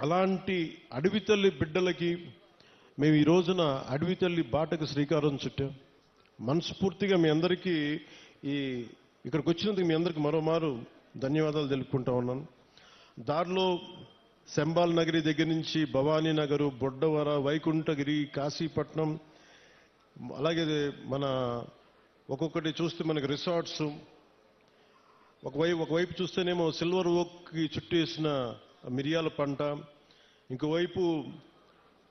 అలాంటి అడవి తల్లి బిడ్డలకి మేము ఈ రోజున అడవి తల్లి బాటకు శ్రీకారం చుట్టాం. మనస్ఫూర్తిగా మీ అందరికీ ఇక్కడికి వచ్చినందుకు మీ అందరికీ మరోమారు ధన్యవాదాలు తెలుపుకుంటా ఉన్నాను. దారిలో శంబాల్ నగరి దగ్గర నుంచి భవానీ నగరు, బొడ్డవర, వైకుంఠగిరి, కాశీపట్నం, అలాగే మన ఒక్కొక్కటి చూస్తే మనకి రిసార్ట్స్, ఒకవైపు చూస్తేనేమో సిల్వర్ ఓక్కి చుట్టేసిన మిరియాల పంట, ఇంకోవైపు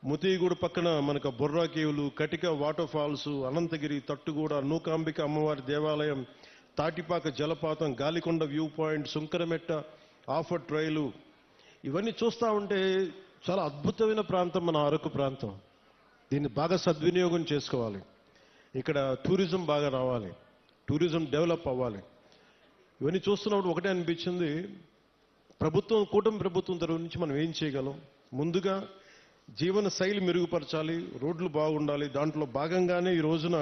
ముతిగూడ పక్కన మనకు బొర్రా కేవులు, కటిక వాటర్ ఫాల్స్, అనంతగిరి, తట్టుగూడ, నూకాంబిక అమ్మవారి దేవాలయం, తాటిపాక జలపాతం, గాలికొండ వ్యూ పాయింట్, సుంకరమెట్ట ఆఫర్ ట్రైలు, ఇవన్నీ చూస్తూ ఉంటే చాలా అద్భుతమైన ప్రాంతం మన అరకు ప్రాంతం. దీన్ని బాగా సద్వినియోగం చేసుకోవాలి. ఇక్కడ టూరిజం బాగా రావాలి, టూరిజం డెవలప్ అవ్వాలి. ఇవన్నీ చూస్తున్నప్పుడు ఒకటే అనిపించింది, కూటమి ప్రభుత్వం తరఫు నుంచి మనం ఏం చేయగలం? ముందుగా జీవన శైలి మెరుగుపరచాలి, రోడ్లు బాగుండాలి. దాంట్లో భాగంగానే ఈ రోజున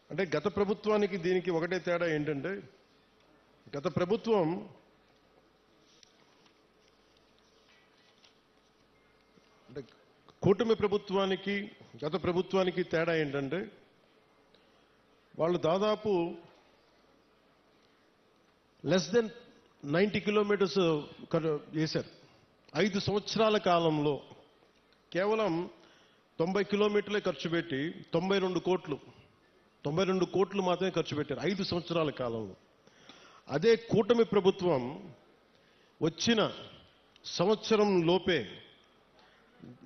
అంటే గత ప్రభుత్వానికి దీనికి ఒకటే తేడా ఏంటంటే, గత ప్రభుత్వం అంటే కూటమి ప్రభుత్వానికి గత ప్రభుత్వానికి తేడా ఏంటంటే, వాళ్ళు దాదాపు లెస్ దెన్ 90 కిలోమీటర్స్ చేశారు. 5 సంవత్సరాల కాలంలో కేవలం 90 కిలోమీటర్లే ఖర్చు పెట్టి 92 కోట్లు మాత్రమే ఖర్చు పెట్టారు 5 సంవత్సరాల కాలంలో. అదే కూటమి ప్రభుత్వం వచ్చిన సంవత్సరం లోపే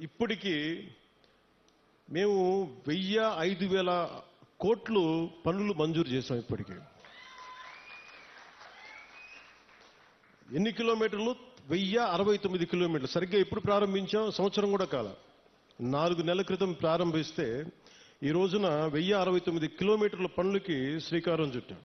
ఇప్పటికీ మేము 1000-5000 కోట్లు పనులు మంజూరు చేశాం. ఇప్పటికీ ఎన్ని కిలోమీటర్లు? 1069 కిలోమీటర్లు. సరిగ్గా ఎప్పుడు ప్రారంభించాం? సంవత్సరం కూడా కాల, 4 నెలల క్రితం ప్రారంభిస్తే ఈ రోజున 1069 కిలోమీటర్ల పనులకి శ్రీకారం చుట్టాం.